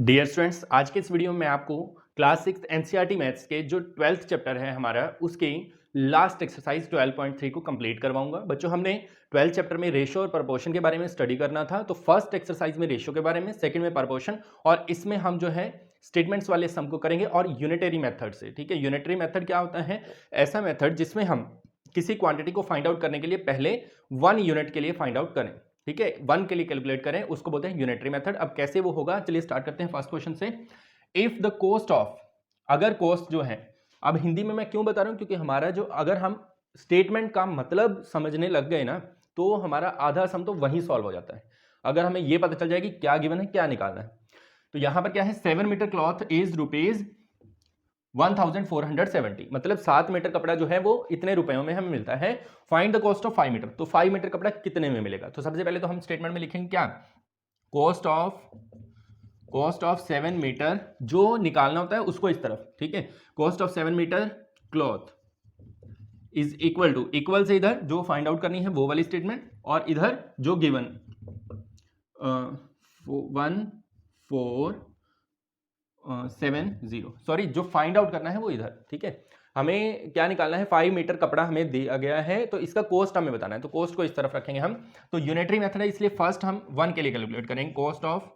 Dear students, आज के इस वीडियो में मैं आपको क्लास 6 एनसीईआरटी मैथ्स के जो 12th चैप्टर है हमारा उसके लास्ट एक्सरसाइज 12.3 को कंप्लीट करवाऊंगा। बच्चों, हमने 12th चैप्टर में रेशो और प्रपोर्शन के बारे में स्टडी करना था। तो फर्स्ट एक्सरसाइज में रेशो के बारे में, सेकंड में प्रपोर्शन, और इसमें हम जो है स्टेटमेंट्स वाले सम को करेंगे और यूनिटरी मेथड से। ठीक है, यूनिटरी मेथड क्या होता है? ऐसा मेथड जिसमें हम किसी क्वांटिटी को फाइंड आउट करने के लिए पहले 1 यूनिट के लिए फाइंड आउट करें। ठीक है, 1 के लिए कैलकुलेट करें, उसको बोलते हैं यूनिटरी मेथड। अब कैसे वो होगा, चलिए स्टार्ट करते हैं फर्स्ट क्वेश्चन से। इफ द कॉस्ट ऑफ, अगर कॉस्ट जो है, अब हिंदी में मैं क्यों बता रहा हूं, क्योंकि हमारा जो, अगर हम स्टेटमेंट का मतलब समझने लग गए ना, तो हमारा आधा सम तो वहीं सॉल्व हो जाता है। अगर हमें यह पता चल जाए कि क्या गिवन है, क्या निकालना है। तो यहां पर क्या है, 7 मीटर क्लॉथ इज रुपीज 1470, मतलब 7 मीटर कपड़ा जो है वो इतने रुपयों में हमें मिलता है। Find the cost of 5 metre, तो 5 मीटर कपड़ा कितने में मिलेगा? तो सबसे पहले तो हम स्टेटमेंट में लिखेंगे क्या, कॉस्ट ऑफ 7 मीटर, जो निकालना होता है उसको इस तरफ। ठीक है, cost of 7 metre cloth is equal to, equal से इधर जो फाइंड आउट करनी है वो वाली स्टेटमेंट, और इधर जो गिवन 1470, सॉरी, जो फाइंड आउट करना है वो इधर। ठीक है, हमें क्या निकालना है, 5 मीटर कपड़ा हमें दिया गया है, तो इसका कॉस्ट हमें बताना है। तो कॉस्ट को इस तरफ रखेंगे हम। तो यूनिटरी मेथड है, इसलिए फर्स्ट हम 1 के लिए कैलकुलेट करेंगे, कॉस्ट ऑफ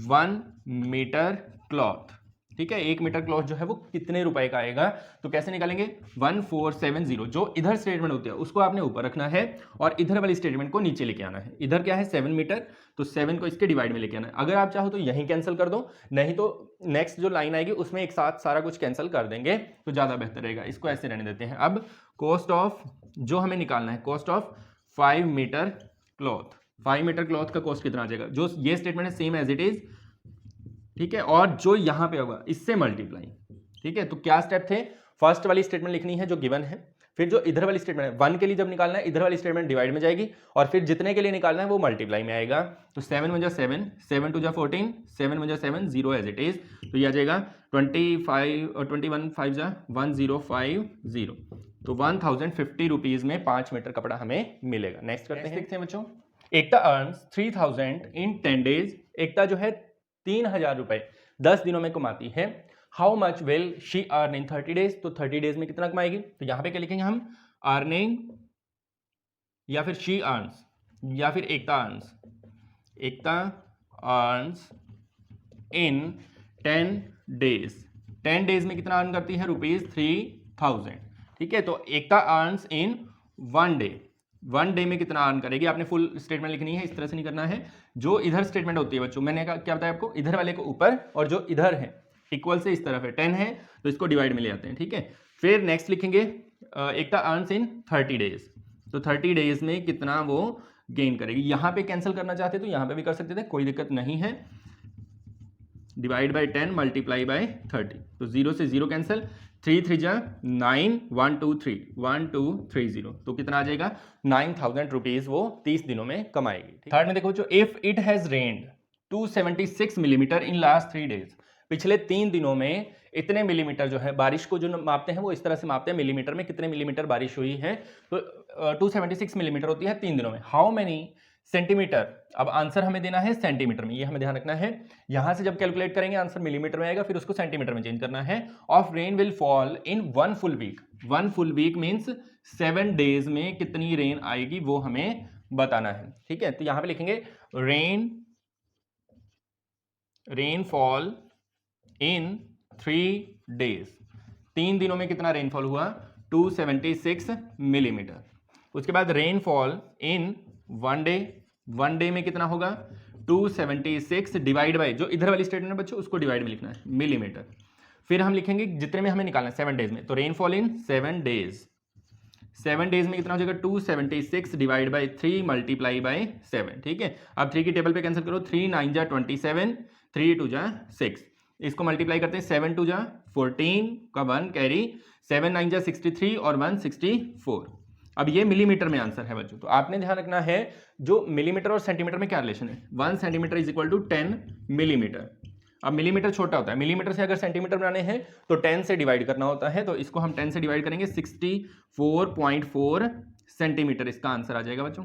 1 मीटर क्लॉथ। ठीक है, 1 मीटर क्लॉथ जो है वो कितने रुपए का आएगा? तो कैसे निकालेंगे, 1470, जो इधर स्टेटमेंट होती है उसको आपने ऊपर रखना है और इधर वाली स्टेटमेंट को नीचे लेके आना है। इधर क्या है, 7 मीटर, तो 7 को इसके डिवाइड में लेके आना है। अगर आप चाहो तो यहीं कैंसिल कर दो, नहीं तो नेक्स्ट जो लाइन आएगी उसमें एक साथ सारा कुछ कैंसिल कर देंगे तो ज्यादा बेहतर रहेगा। इसको ऐसे रहने देते हैं। अब कॉस्ट ऑफ, जो हमें निकालना है, cost of 5 metre cloth, 5 metre cloth का कॉस्ट कितना आ जाएगा? जो ये स्टेटमेंट है सेम एज इट इज, ठीक है, और जो यहां पे होगा इससे मल्टीप्लाई। ठीक है, तो क्या स्टेप थे, फर्स्ट वाली स्टेटमेंट लिखनी है जो गिवन है, फिर जो इधर वाली स्टेटमेंट है 1 के लिए जब निकालना है, इधर वाली स्टेटमेंट डिवाइड में जाएगी, और फिर जितने के लिए निकालना है वो मल्टीप्लाई में आएगा। तो 7 में जा 7, 7 टू जा 14, 7 में जा 7, 0 एज इट इज, तो ये आ जाएगा 25 और 21 5 जा 1050, तो 1050 रुपीज में 5 मीटर कपड़ा हमें मिलेगा। नेक्स्ट करते हैं बच्चों। एकता अर्न्स 3000 इन 10 डेज, एकता जो है 3000 रुपए 10 दिनों में कमाती है। How much will she earn in 30 days, तो 30 डेज में कितना कमाएगी? तो यहां पे क्या लिखेंगे हम, अर्निंग, या फिर शी अर्न्स, या फिर एकता अर्न्स। एकता अर्न्स इन 10 डेज, 10 डेज में कितना अर्न करती है? रुपीज 3000। ठीक है, तो एकता अर्न्स इन 1 डे, 1 डे में कितना अर्न करेगी? आपने फुल स्टेटमेंट लिखनी है, इस तरह से नहीं करना है। जो इधर स्टेटमेंट होती है बच्चों, मैंने क्या बताया आपको, इधर वाले को ऊपर और जो इधर है इक्वल से इस तरफ है, 10 है तो इसको डिवाइड में ले आते हैं। ठीक है, फिर नेक्स्ट लिखेंगे एकता अर्न्स इन 30 डेज, तो 30 डेज में कितना वो गेन करेगी। यहां पे कैंसिल करना चाहते तो यहां पे भी कर सकते थे, कोई दिक्कत नहीं है। डिवाइड बाई 10 मल्टीप्लाई बाई 30, तो 0 से 0 कैंसिल, 3 3 जा 9, 1 2 3, 1 2 3 0, तो कितना आ जाएगा, 9000 रुपीज वो 30 दिनों में कमाएगी। थर्ड में देखो, जो if it has rained 276 millimetre in last 3 days, पिछले 3 दिनों में इतने मिलीमीटर जो है, बारिश को जो मापते हैं वो इस तरह से मापते हैं मिलीमीटर में, कितने मिलीमीटर बारिश हुई है, तो 276 मिलीमीटर होती है 3 दिनों में। हाउ मेनी सेंटीमीटर, अब आंसर हमें देना है सेंटीमीटर में, ये हमें ध्यान रखना है। यहां से जब कैलकुलेट करेंगे आंसर मिलीमीटर में आएगा, फिर उसको सेंटीमीटर में चेंज करना है। Of rain will fall in 1 full week, 1 full week means 7 days में कितनी रेन आएगी वो हमें बताना है। ठीक है, तो यहां पे लिखेंगे रेनफॉल इन 3 डेज, 3 दिनों में कितना रेनफॉल हुआ, 276 मिलीमीटर। उसके बाद रेनफॉल इन 1 डे, 1 डे में कितना होगा, 276 डिवाइड बाय, जो इधर वाली स्टेटमेंट है बच्चों उसको डिवाइड में लिखना है, मिलीमीटर। फिर हम लिखेंगे जितने में हमें निकालना है 7 डेज में, तो रेनफॉल इन 7 डेज, 7 डेज में कितना हो जाएगा, 276 डिवाइड बाई 3 मल्टीप्लाई बाई 7। ठीक है, अब 3 की टेबल पे कैंसिल करो, 3 9 जा 27, 3 2 जा 6, इसको मल्टीप्लाई करते हैं, 7 2 जा 14 का 1 कैरी, 7 9 जा 63 और 1 64। अब ये मिलीमीटर में आंसर है बच्चों, तो आपने ध्यान रखना है जो मिलीमीटर और सेंटीमीटर में क्या रिलेशन है, 1 centimetre is equal to 10 millimetre. अब मिलीमीटर छोटा होता है, मिलीमीटर से अगर सेंटीमीटर बनाने हैं तो 10 से डिवाइड करना होता है, तो इसको हम 10 से डिवाइड करेंगे, 64.4 सेंटीमीटर इसका आंसर आ जाएगा बच्चों।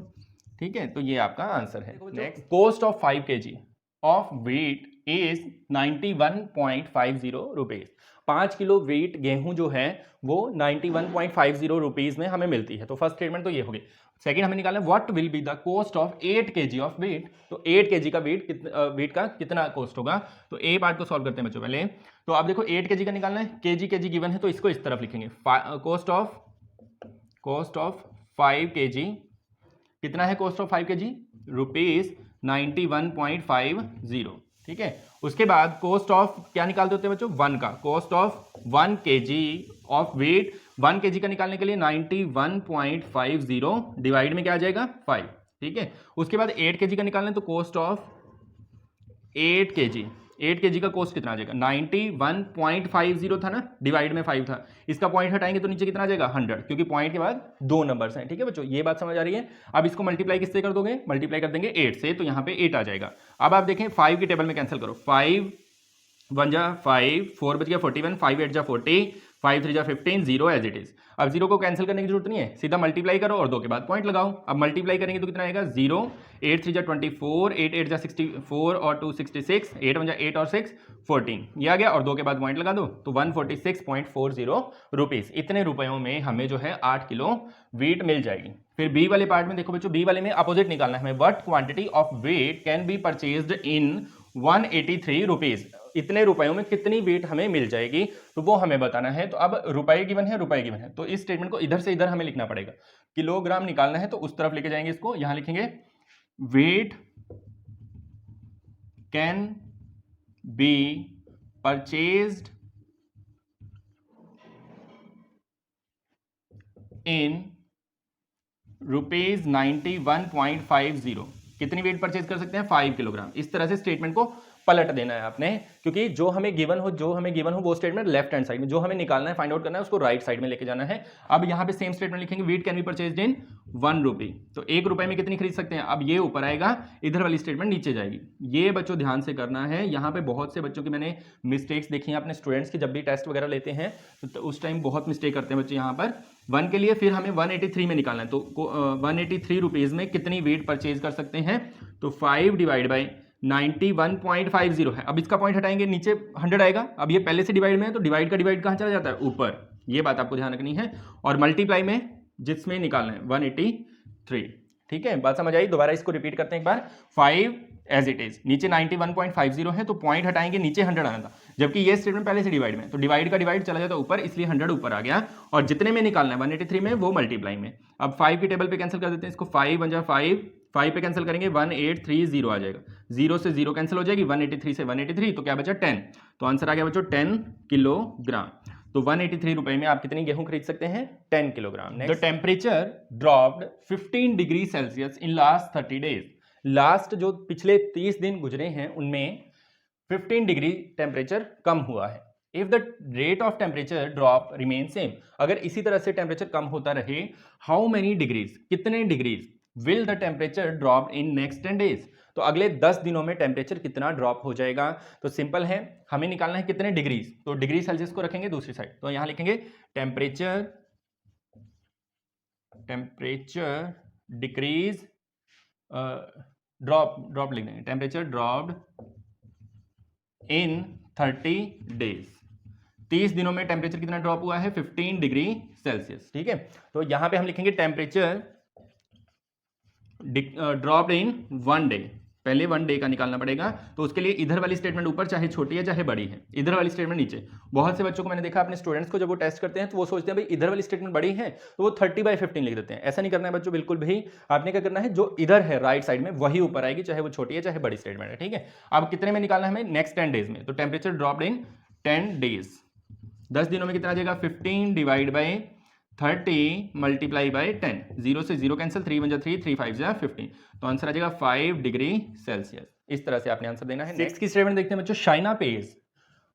ठीक है, तो ये आपका आंसर है। Next, cost of 5 kg of wheat is 91.50 rupees. 5 kilo weight गेहूं जो है वो 91.50 रुपीज में हमें मिलती है। तो फर्स्ट स्टेटमेंट तो ये हो गई। सेकंड हमें निकालना है what will be the cost of 8 kg of weight. तो 8 kg का वेट का कितना कॉस्ट होगा। तो ए पार्ट को सॉल्व करते हैं बच्चों पहले। तो आप देखो 8 kg का निकालना है, kg गिवन है तो इसको इस तरफ लिखेंगे। कॉस्ट ऑफ 5 kg कितना है, कॉस्ट ऑफ 5 kg रुपीज 91.50। ठीक है, उसके बाद कॉस्ट ऑफ क्या निकालते होते हैं बच्चों, 1 का। Cost of 1 kg of weight, 1 kg का निकालने के लिए 91.50 डिवाइड में क्या आ जाएगा 5। ठीक है, उसके बाद 8 kg का निकालना है तो कॉस्ट ऑफ 8 kg का कॉस्ट कितना आ जाएगा, 91.50 था ना, डिवाइड में 5 था। इसका पॉइंट हटाएंगे तो नीचे कितना आ जाएगा 100, क्योंकि पॉइंट के बाद 2 नंबर्स हैं। ठीक है बच्चों, ये बात समझ आ रही है। अब इसको मल्टीप्लाई किससे कर दोगे, मल्टीप्लाई कर देंगे 8 से, तो यहाँ पे 8 आ जाएगा। अब आप देखें 5 की टेबल में कैंसिल करो, 5 1 जा 5, 4 बच गया 41, 5 8 जा 40, 5 3 जा 15, 0 एज इट इज। अब 0 को कैंसिल करने की जरूरत नहीं है, सीधा मल्टीप्लाई करो और 2 के बाद पॉइंट लगाओ। अब मल्टीप्लाई करेंगे तो कितना आएगा 0, 8 3 जा 24, 8 8 जा 64 और 2 66, 8 1 जा 8 और 6 14, ये आ गया और 2 के बाद पॉइंट लगा दो तो 146.40 रुपीज। इतने रुपयों में हमें जो है 8 किलो वेट मिल जाएगी। फिर बी वाले पार्ट में देखो बच्चों, बी वाले में अपोजिट निकालना है हमें। What quantity of weight can be purchased in 183 rupees. इतने रुपयों में कितनी वेट हमें मिल जाएगी, तो वो हमें बताना है। तो अब रुपए गिवन है, रुपए गिवन है, तो इस स्टेटमेंट को इधर से इधर हमें लिखना पड़ेगा। किलोग्राम निकालना है तो उस तरफ लेके जाएंगे इसको, यहां लिखेंगे weight can be purchased in rupees 91.50। कितनी वेट परचेज कर सकते हैं 5 किलोग्राम। इस तरह से स्टेटमेंट को पलट देना है आपने, क्योंकि जो हमें गिवन हो वो स्टेटमेंट लेफ्ट हैंड साइड में, जो हमें निकालना है फाइंड आउट करना है उसको राइट साइड में लेके जाना है। अब यहाँ पे सेम स्टेटमेंट लिखेंगे, वेट कैन बी परचेज्ड इन 1 रुपी। तो 1 रुपए में कितनी खरीद सकते हैं। अब ये ऊपर आएगा, इधर वाली स्टेटमेंट नीचे जाएगी। ये बच्चों ध्यान से करना है। यहाँ पे बहुत से बच्चों की मैंने मिस्टेक्स देखी हैं अपने स्टूडेंट्स की, जब भी टेस्ट वगैरह लेते हैं तो उस टाइम बहुत मिस्टेक करते हैं बच्चे। यहाँ पर 1 के लिए फिर हमें 183 में निकालना है, तो 183 रुपीज में कितनी वेट परचेज कर सकते हैं, तो 5 डिवाइड बाई 91.50 है। अब इसका पॉइंट हटाएंगे, नीचे 100 आएगा। अब ये पहले से डिवाइड में है तो डिवाइड का डिवाइड कहाँ चला जाता है, ऊपर। ये बात आपको ध्यान रखनी है। और मल्टीप्लाई में जिसमें निकालना है 183। ठीक है, बात समझ आई। दोबारा इसको रिपीट करते हैं एक बार। 5 एज इट इज, नीचे 91.50 है तो पॉइंट हटाएंगे, नीचे 100 आना था, जबकि ये स्टेटमेंट पहले से डिवाइड में, तो डिवाइड का डिवाइड चला जाता है ऊपर, इसलिए 100 ऊपर आ गया। और जितने में निकालना है 183 में, वो मल्टीप्लाई में। अब 5 की टेबल पे कैंसिल कर देते हैं इसको, 5 1 जा 5, 5 पे कैंसिल करेंगे 1830 आ जाएगा, 0 से 0 कैंसिल हो जाएगी, 183 से 183, तो क्या बचा 10। तो आंसर आ गया बच्चों 10 किलोग्राम। तो 183 रुपए में आप कितनी गेहूं खरीद सकते हैं, 10 kilogram. The temperature dropped 15 degree Celsius in last 30 days. Last जो पिछले 30 दिन गुजरे हैं उनमें 15 डिग्री टेम्परेचर कम हुआ है। If the rate of temperature drop remain same, अगर इसी तरह से टेम्परेचर कम होता रहे, हाउ मेनी डिग्रीज, कितने degrees will the temperature drop in next 10 days, तो अगले 10 दिनों में टेम्परेचर कितना ड्रॉप हो जाएगा। तो सिंपल है, हमें निकालना है कितने डिग्रीज, तो डिग्री सेल्सियस को रखेंगे दूसरी साइड, तो यहां लिखेंगे टेम्परेचर डिक्रीज, ड्रॉप लिख देंगे, टेम्परेचर ड्रॉप्ड इन 30 डेज। 30 दिनों में टेम्परेचर कितना ड्रॉप हुआ है, 15 डिग्री सेल्सियस। ठीक है, तो यहां पे हम लिखेंगे टेम्परेचर ड्रॉप्ड इन 1 डे। पहले 1 डे का निकालना पड़ेगा, तो उसके लिए इधर वाली स्टेटमेंट ऊपर, चाहे छोटी है चाहे बड़ी है, इधर वाली स्टेटमेंट नीचे। बहुत से बच्चों को मैंने देखा, अपने स्टूडेंट्स को जब वो टेस्ट करते हैं तो वो सोचते हैं भाई इधर वाली स्टेटमेंट बड़ी है तो वो 30/15 लिख देते हैं। ऐसा नहीं करना है बच्चों, बिल्कुल भी। आपने क्या करना है, जो इधर है राइट साइड में वही ऊपर आएगी, चाहे वो छोटी है चाहे बड़ी स्टेटमेंट है। ठीक है, अब कितने में निकालना है हमें, नेक्स्ट 10 डेज में। तो टेम्परेचर ड्रॉप्ड इन 10 डेज, 10 दिनों में कितना आ जाएगा, 15 डिवाइड बाई 30 मल्टीप्लाई बाई 10, 0 से 0 कैंसिल, 3 1 जा 3, 3 5 जा 15, तो आंसर आ जाएगा 5 डिग्री सेल्सियस। इस तरह से आपने आंसर देना है। नेक्स्ट की स्टेटमेंट देखते हैं बच्चों, Shaina pays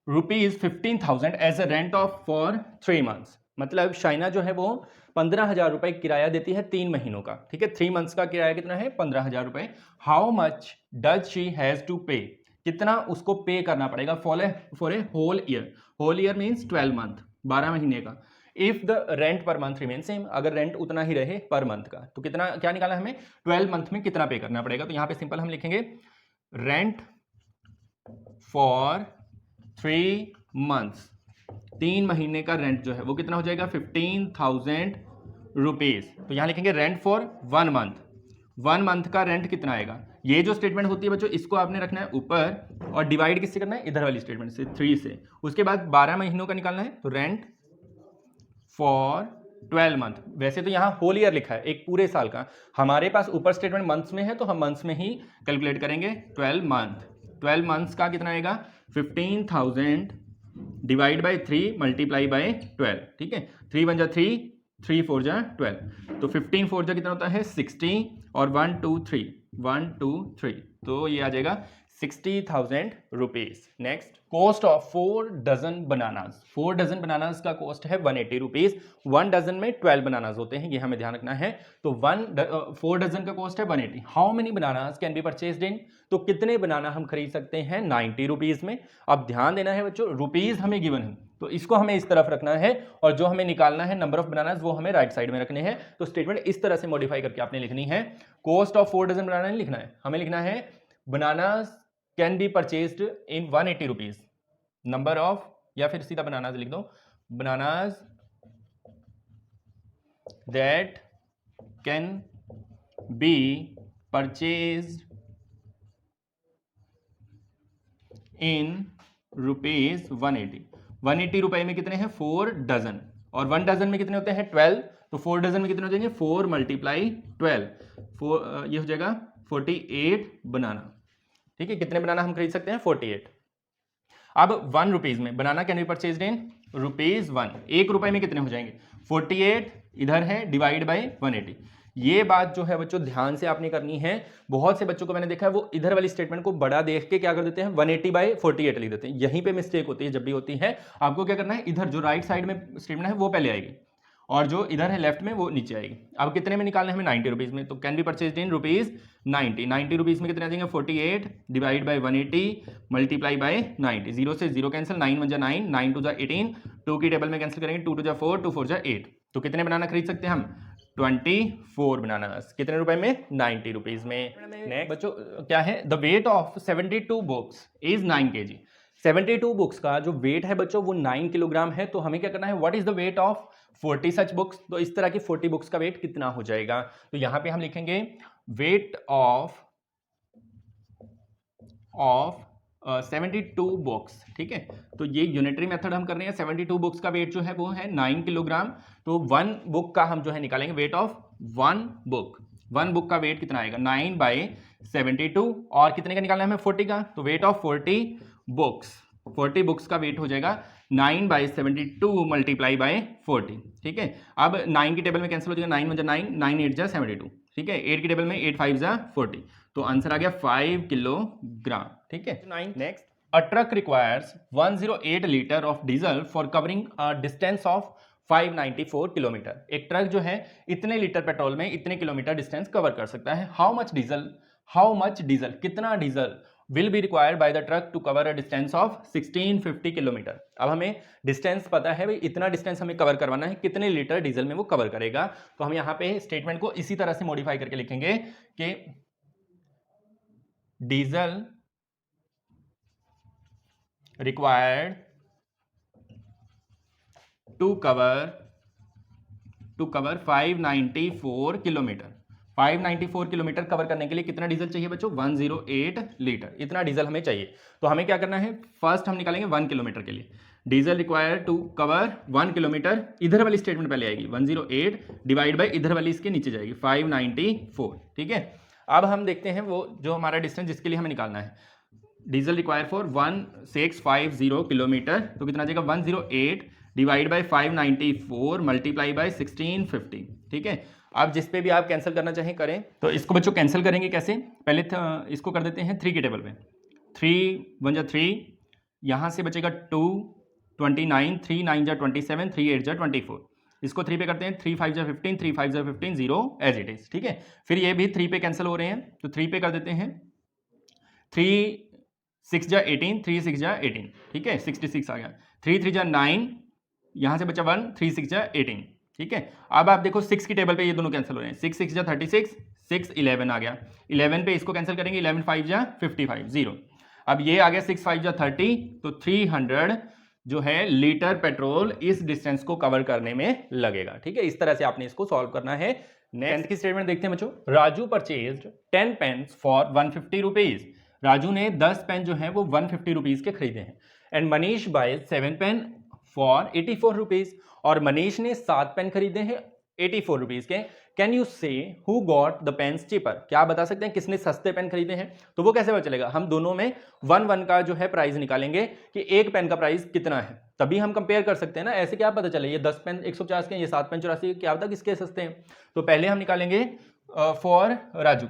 ₹15,000 as a rent of for 3 months. मतलब शाइना जो है वो 15,000 रुपए किराया देती है 3 महीनों का। ठीक है, 3 मंथ्स का किराया कितना है, 15,000 रुपए। How much does she has to pay, कितना उसको पे करना पड़ेगा for a whole year. Whole year means 12 month, 12 महीने का। If the rent per month remain same, अगर रेंट उतना ही रहे पर मंथ का, तो कितना, क्या निकालना हमें, 12 मंथ में कितना पे करना पड़ेगा। तो यहाँ पे सिंपल हम लिखेंगे रेंट फॉर 3 months, 3 महीने का रेंट जो है वो कितना हो जाएगा 15,000 रुपीज। तो यहां लिखेंगे रेंट फॉर 1 month, 1 month का रेंट कितना आएगा। ये जो स्टेटमेंट होती है बच्चों इसको आपने रखना है ऊपर और डिवाइड किससे करना है, इधर वाली स्टेटमेंट से 3 से। उसके बाद 12 महीनों का निकालना है, तो रेंट फॉर 12 month। वैसे तो यहाँ होल ईयर लिखा है, एक पूरे साल का, हमारे पास ऊपर स्टेटमेंट मंथ्स में है तो हम मंथ्स में ही कैलकुलेट करेंगे। 12 month, 12 months का कितना आएगा 15,000 डिवाइड बाई 3 मल्टीप्लाई बाई 12, ठीक है। 3 1 जा 3, 3 4 जा 12, तो 15 4 जा कितना होता है 60 और 1 2 3, 1 2 3, तो ये आ जाएगा 60,000 rupees. Next, cost of 4 dozen bananas. 4 dozen bananas का कॉस्ट है 180 रुपीज। 1 डजन में 12 बनानाज होते हैं, ये हमें ध्यान रखना है। तो 4 डजन का कॉस्ट है 180। How many bananas can be purchased in, तो कितने बनाना हम खरीद सकते हैं 90 रुपीज में। अब ध्यान देना है बच्चों, रुपीज हमें गिवन है तो इसको हमें इस तरफ रखना है और जो हमें निकालना है नंबर ऑफ बनानाज वो हमें राइट साइड में रखने हैं। तो स्टेटमेंट इस तरह से मॉडिफाई करके आपने लिखनी है। कॉस्ट ऑफ 4 डजन बनाना नहीं लिखना है, हमें लिखना है bananas can be purchased in 180 rupees, number of, या फिर सीधा बनानाज लिख दो, bananas that can be purchased in rupees 180। 180 रुपए में कितने हैं 4 डजन, और 1 डजन में कितने होते हैं 12, तो 4 डजन में कितने हो जाएंगे 4 मल्टीप्लाई 12, 4 ये हो जाएगा 48 बनाना, ठीक है। कितने बनाना हम खरीद सकते हैं 48। अब 1 रुपीज में banana can be purchased in rupees 1, 1 रुपए में कितने हो जाएंगे 48 इधर है डिवाइड बाई 180। ये बात जो है बच्चों ध्यान से आपने करनी है। बहुत से बच्चों को मैंने देखा है वो इधर वाली स्टेटमेंट को बड़ा देख के क्या कर देते हैं 180 बाई 48 लिख देते हैं। यहीं पे मिस्टेक होती है, जब भी होती है आपको क्या करना है, इधर जो राइट साइड में स्टेटमेंट है वो पहले आएगी और जो इधर है लेफ्ट में वो नीचे आएगी। अब कितने में निकालना है हमें 90 रुपीज में, तो can be purchased in rupees 90। 90 rupees में कितने आ जाएंगे 48 डिवाइड बाई 180 मल्टीप्लाई बाई 90, 0 से 0 कैंसिल, 9 1 जा 9, 9 2 जा 18, 2 की टेबल में कैंसिल करेंगे, 2 2 जा 4, 2 4 जा 8, तो कितने बनाना खरीद सकते हैं हम 24 बनाना। कितने रुपए में 90 रुपीज में। नेक्स्ट बच्चों क्या है, the weight of 72 books is 9 kg। 72 books का जो वेट है बच्चों वो 9 किलोग्राम है। तो हमें क्या करना है, what is the weight of 40 such books, तो इस तरह की 40 बुक्स का वेट कितना हो जाएगा। तो यहां पे हम लिखेंगे वेट ऑफ 72 बुक्स, ठीक है। तो ये यूनिटरी मेथड हम कर रहे हैं। 72 बुक्स का वेट जो है वो है 9 किलोग्राम। तो 1 बुक का हम जो है निकालेंगे वेट ऑफ 1 बुक। 1 बुक का वेट कितना आएगा 9 बाई 72, और कितने का निकालना है हमें 40 का, तो वेट ऑफ 40 बुक्स, 40 बुक्स का वेट हो जाएगा 9 बाई 72 मल्टीप्लाई बाई 40, ठीक है। अब 9 की टेबल में कैंसिल हो जाएगा, 9 1 जा 9, 9 8 जा 72, ठीक है। 8 की टेबल में 8 5 जा 40, तो आंसर आ गया 5 किलोग्राम, ठीक है। Next, a truck requires 108 litre of diesel for covering a distance of 594 kilometre. एक ट्रक जो है इतने लीटर पेट्रोल में इतने किलोमीटर डिस्टेंस कवर कर सकता है। हाउ मच डीजल, कितना diesel will be required by the truck to cover a distance of 1650 kilometre. अब हमें डिस्टेंस पता है भाई, इतना डिस्टेंस हमें कवर करवाना है, कितने लीटर डीजल में वो कवर करेगा। तो हम यहाँ पे स्टेटमेंट को इसी तरह से मॉडिफाई करके लिखेंगे कि diesel required to cover 594 kilometre. 594 kilometre cover करने के लिए कितना डीजल चाहिए बच्चों 108 लीटर, इतना डीजल हमें चाहिए। तो हमें क्या करना है, फर्स्ट हम निकालेंगे 1 किलोमीटर के लिए diesel required to cover 1 kilometre, इधर वाली स्टेटमेंट पहले आएगी 108 डिवाइड बाई इधर वाली इसके नीचे जाएगी 594, ठीक है। अब हम देखते हैं वो जो हमारा डिस्टेंस जिसके लिए हमें निकालना है, डीजल रिक्वायर फॉर 1650 किलोमीटर, तो कितना आ जाएगा 108 डिवाइड बाई 594 मल्टीप्लाई बाई 1650, ठीक है। अब जिस पे भी आप कैंसिल करना चाहें करें। तो इसको बच्चों कैंसिल करेंगे कैसे, पहले इसको कर देते हैं 3 की टेबल पे, 3 1 जा 3, यहाँ से बचेगा 2 29, 3 9 जा 27, 3 8 जा 24, इसको 3 पे करते हैं, 3 5 जा 15, 3 5 जा 15, 0 एज इट इज, ठीक है। फिर ये भी 3 पे कैंसिल हो रहे हैं, तो 3 पे कर देते हैं, 3 6 जा 18, 3 6 जा 18, ठीक है 66 आ गया, 3 3 जा 9, यहाँ से बचा 1, 3 6 जा 18, ठीक है। अब आप देखो 6 की टेबल पे ये दोनों कैंसिल हो रहे हैं, 6 6 जा 36, 6 11 आ गया, 11 पे इसको कैंसिल करेंगे, 11 5 जा 55, 0। अब ये आ गया 6 5 जा 30, तो 300 जो है लीटर पेट्रोल इस डिस्टेंस को कवर करने में लगेगा। ठीक है, इस तरह से आपने इसको सॉल्व करना है। नेक्स्ट की स्टेटमेंट देखते हैं बच्चों। Raju purchased 10 pens for 150 rupees. Raju ने 10 पेन जो है वो 150 रुपीज के खरीदे हैं। And Manish buy 7 pen for 84 rupees, और मनीष ने 7 पेन खरीदे हैं 84 रुपीज के। Can you say who got the pens cheaper? क्या आप बता सकते हैं किसने सस्ते पेन खरीदे हैं? तो वो कैसे पता चलेगा? हम दोनों में 1 का जो है प्राइस निकालेंगे कि एक पेन का प्राइस कितना है, तभी हम कंपेयर कर सकते हैं ना। ऐसे क्या पता चले ये 10 पेन 150 के, ये 7 पेन 84 के, क्या पता किसके सस्ते हैं। तो पहले हम निकालेंगे फॉर राजू,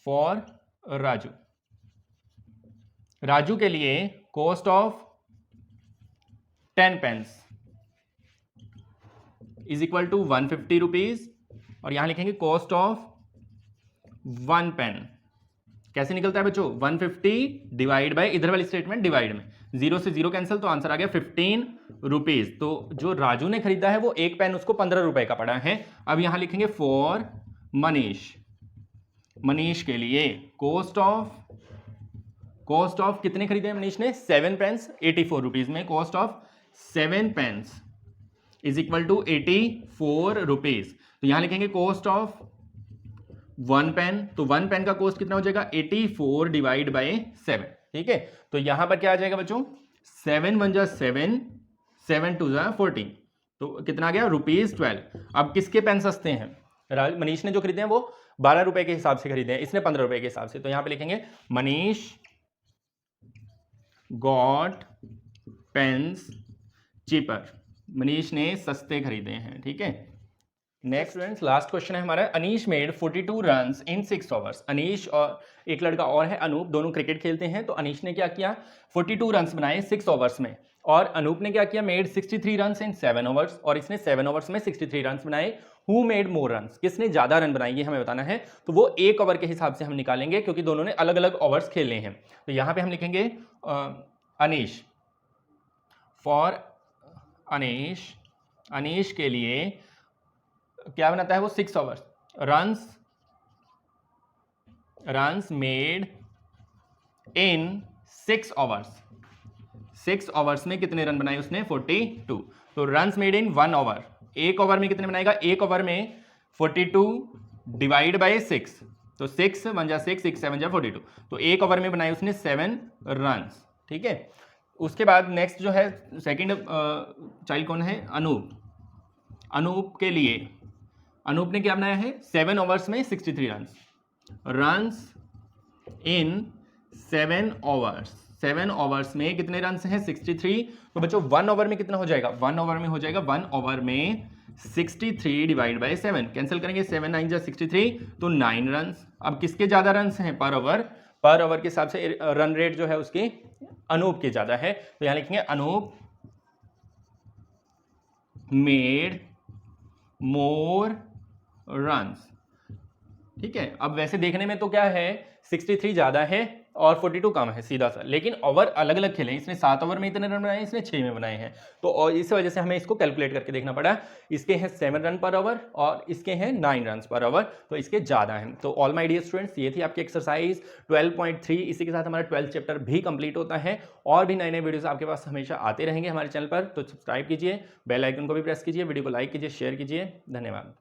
फॉर राजू। राजू के लिए cost of 10 pens is equal to 150 rupees, और यहां लिखेंगे कॉस्ट ऑफ 1 पेन। कैसे निकलता है बच्चों? 150 डिवाइड बाय, इधर वाली स्टेटमेंट डिवाइड में 0 से 0 कैंसिल, तो आंसर आ गया 15 रुपीज। तो जो राजू ने खरीदा है वो एक पेन उसको 15 रुपए का पड़ा है। अब यहां लिखेंगे फॉर मनीष, मनीष के लिए कॉस्ट ऑफ कितने खरीदे हैं मनीष ने? 7 पेन्स 84 रुपीज में, cost of 7 pens is equal to 84 rupees. तो यहां लिखेंगे कॉस्ट ऑफ 1 पेन, तो 1 पेन का कॉस्ट कितना हो जाएगा? 84 डिवाइड बाय 7। ठीक है, तो यहां पर क्या आ जाएगा बच्चों? 7 1 जा 7, 7 2 जा 14, तो कितना आ गया? ₹12। अब किसके पेन सस्ते हैं? मनीष ने जो खरीदे हैं वो 12 रुपए के हिसाब से खरीदे हैं, इसने 15 रुपए के हिसाब से। तो यहां पे लिखेंगे Manish got pens cheaper, Manish ने सस्ते खरीदे हैं। ठीक है, नेक्स्ट स्टूडेंट्स लास्ट क्वेश्चन है हमारा। Anish made 42 runs in 6 overs. Anish और एक लड़का और है अनूप, दोनों क्रिकेट खेलते हैं। तो अनीश ने क्या किया? 42 रन्स बनाए 6 ओवर्स में, और अनूप ने क्या किया? मेड 63 रन्स इन 7 ओवर्स, और इसने 7 ओवर्स में 63 रन्स बनाए। Who made more runs? किसने ज्यादा रन बनाए ये हमें बताना है। तो वो एक ओवर के हिसाब से हम निकालेंगे, क्योंकि दोनों ने अलग अलग ओवर्स खेले हैं। तो यहां पे हम लिखेंगे अनीश, फॉर अनीश, अनीश के लिए क्या बनाता है वो? 6 overs. Runs made in 6 overs, 6 overs में कितने रन बनाए उसने? 42। तो रन्स मेड इन 1 ओवर, एक ओवर में कितने बनाएगा? एक ओवर में 42 डिवाइड बाय 6, तो 6 1 जा 6, 6 7 जा 42, तो एक ओवर में बनाए उसने 7 रन्स। ठीक है, उसके बाद नेक्स्ट जो है सेकंड चाइल्ड कौन है? अनूप। अनूप के लिए अनूप ने क्या बनाया है? 7 ओवर्स में 63 रन्स इन 7 ओवर्स। 7 ओवर्स में कितने रन्स हैं? 63। तो बच्चों 1 ओवर में कितना हो जाएगा? 1 ओवर में हो जाएगा 1 ओवर में 63 डिवाइड बाय 7, कैंसिल करेंगे 7 9 जा 63, तो 9 रन्स। अब किसके ज्यादा रन्स हैं पर ओवर? पर ओवर के हिसाब से रन रेट जो है उसकी अनूप की ज्यादा है। तो यहां लिखेंगे अनूप मेड मोर रन्स। ठीक है, अब वैसे देखने में तो क्या है? 63 ज्यादा है और 42 कम है सीधा सा, लेकिन ओवर अलग अलग खेले। इसने 7 ओवर में इतने रन बनाए, इसने 6 में बनाए हैं, तो और इस वजह से हमें इसको कैलकुलेट करके देखना पड़ा। इसके हैं 7 रन पर ओवर और इसके हैं 9 रन पर ओवर, तो इसके ज़्यादा हैं। तो ऑल माय डियर स्टूडेंट्स, ये थी आपकी एक्सरसाइज 12.3। इसी के साथ हमारा 12th चैप्टर भी कंप्लीट होता है। और भी नए नए वीडियोस आपके पास हमेशा आते रहेंगे हमारे चैनल पर, तो सब्सक्राइब कीजिए, बेल आइकन को भी प्रेस कीजिए, वीडियो को लाइक कीजिए, शेयर कीजिए। धन्यवाद।